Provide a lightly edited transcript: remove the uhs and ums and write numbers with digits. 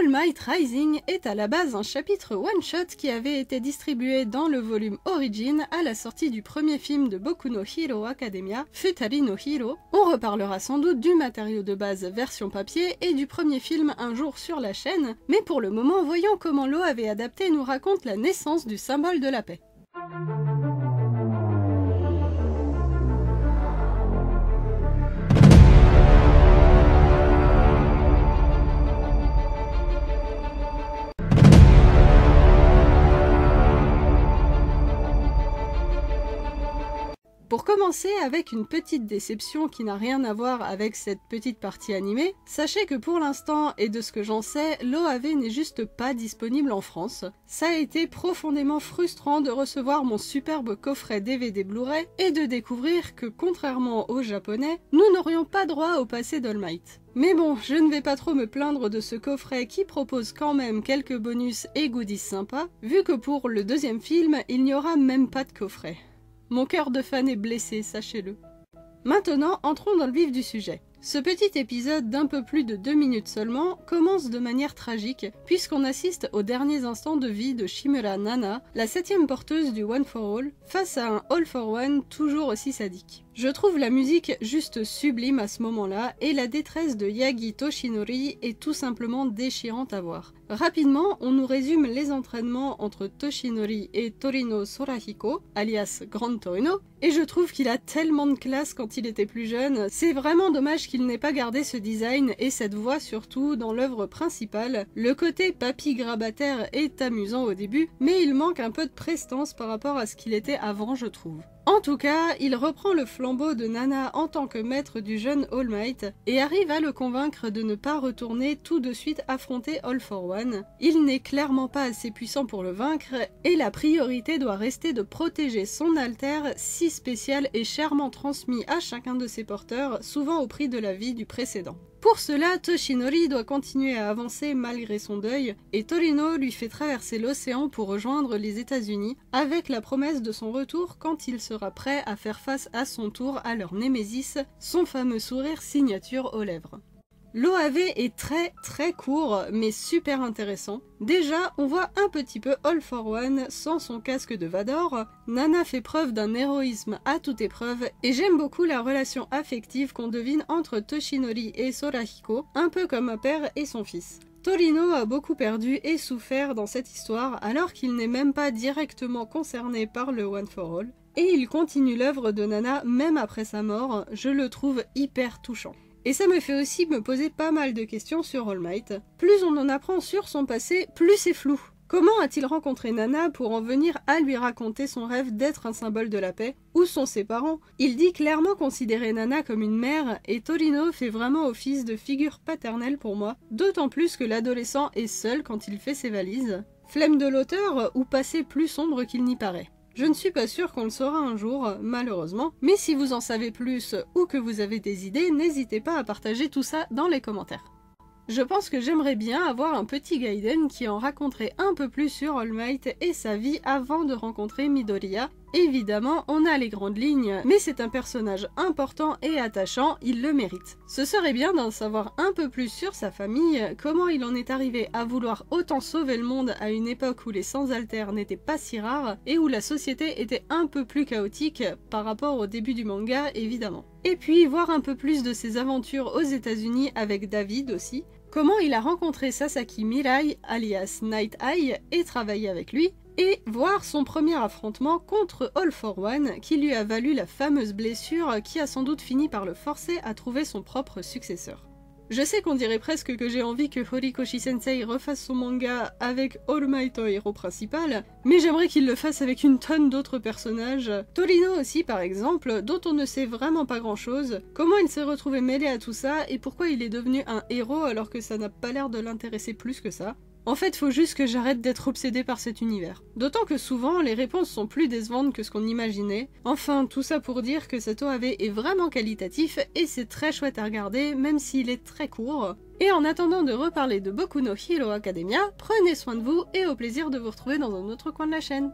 All Might Rising est à la base un chapitre one-shot qui avait été distribué dans le volume Origin à la sortie du premier film de Boku no Hero Academia, Futari no Hero. On reparlera sans doute du matériau de base version papier et du premier film un jour sur la chaîne, mais pour le moment voyons comment l'OAV adapté nous raconte la naissance du symbole de la paix. Pour commencer avec une petite déception qui n'a rien à voir avec cette petite partie animée, sachez que pour l'instant, et de ce que j'en sais, l'OAV n'est juste pas disponible en France. Ça a été profondément frustrant de recevoir mon superbe coffret DVD Blu-ray et de découvrir que contrairement aux japonais, nous n'aurions pas droit au passé d'All Might. Mais bon, je ne vais pas trop me plaindre de ce coffret qui propose quand même quelques bonus et goodies sympas, vu que pour le deuxième film, il n'y aura même pas de coffret. Mon cœur de fan est blessé, sachez-le. Maintenant, entrons dans le vif du sujet. Ce petit épisode d'un peu plus de 2 minutes seulement commence de manière tragique, puisqu'on assiste aux derniers instants de vie de Shimura Nana, la 7ème porteuse du One for All, face à un All for One toujours aussi sadique. Je trouve la musique juste sublime à ce moment-là, et la détresse de Yagi Toshinori est tout simplement déchirante à voir. Rapidement, on nous résume les entraînements entre Toshinori et Torino Sorahiko, alias Grand Torino, et je trouve qu'il a tellement de classe quand il était plus jeune, c'est vraiment dommage qu'il n'ait pas gardé ce design et cette voix surtout dans l'œuvre principale. Le côté papy grabataire est amusant au début, mais il manque un peu de prestance par rapport à ce qu'il était avant, je trouve. En tout cas, il reprend le flambeau de Nana en tant que maître du jeune All Might et arrive à le convaincre de ne pas retourner tout de suite affronter All for One. Il n'est clairement pas assez puissant pour le vaincre et la priorité doit rester de protéger son alter si spécial et chèrement transmis à chacun de ses porteurs, souvent au prix de la vie du précédent. Pour cela, Toshinori doit continuer à avancer malgré son deuil, et Torino lui fait traverser l'océan pour rejoindre les États-Unis, avec la promesse de son retour quand il sera prêt à faire face à son tour à leur némésis, son fameux sourire signature aux lèvres. L'OAV est très court, mais super intéressant. Déjà, on voit un petit peu All for One sans son casque de Vador. Nana fait preuve d'un héroïsme à toute épreuve, et j'aime beaucoup la relation affective qu'on devine entre Toshinori et Sorahiko, un peu comme un père et son fils. Torino a beaucoup perdu et souffert dans cette histoire, alors qu'il n'est même pas directement concerné par le One for All, et il continue l'œuvre de Nana même après sa mort, je le trouve hyper touchant. Et ça me fait aussi me poser pas mal de questions sur All Might. Plus on en apprend sur son passé, plus c'est flou. Comment a-t-il rencontré Nana pour en venir à lui raconter son rêve d'être un symbole de la paix? Où sont ses parents? Il dit clairement considérer Nana comme une mère, et Torino fait vraiment office de figure paternelle pour moi, d'autant plus que l'adolescent est seul quand il fait ses valises. Flemme de l'auteur ou passé plus sombre qu'il n'y paraît? Je ne suis pas sûre qu'on le saura un jour, malheureusement, mais si vous en savez plus ou que vous avez des idées, n'hésitez pas à partager tout ça dans les commentaires. Je pense que j'aimerais bien avoir un petit Gaiden qui en raconterait un peu plus sur All Might et sa vie avant de rencontrer Midoriya. Évidemment, on a les grandes lignes, mais c'est un personnage important et attachant, il le mérite. Ce serait bien d'en savoir un peu plus sur sa famille, comment il en est arrivé à vouloir autant sauver le monde à une époque où les sans-alter n'étaient pas si rares et où la société était un peu plus chaotique par rapport au début du manga, évidemment. Et puis voir un peu plus de ses aventures aux États-Unis avec David aussi, comment il a rencontré Sasaki Mirai, alias Night Eye, et travaillé avec lui, et voir son premier affrontement contre All for One qui lui a valu la fameuse blessure qui a sans doute fini par le forcer à trouver son propre successeur. Je sais qu'on dirait presque que j'ai envie que Horikoshi Sensei refasse son manga avec All Might en héros principal, mais j'aimerais qu'il le fasse avec une tonne d'autres personnages. Torino aussi par exemple, dont on ne sait vraiment pas grand chose, comment il s'est retrouvé mêlé à tout ça et pourquoi il est devenu un héros alors que ça n'a pas l'air de l'intéresser plus que ça. En fait, faut juste que j'arrête d'être obsédée par cet univers. D'autant que souvent, les réponses sont plus décevantes que ce qu'on imaginait. Enfin, tout ça pour dire que cet OAV est vraiment qualitatif et c'est très chouette à regarder, même s'il est très court. Et en attendant de reparler de Boku no Hero Academia, prenez soin de vous et au plaisir de vous retrouver dans un autre coin de la chaîne.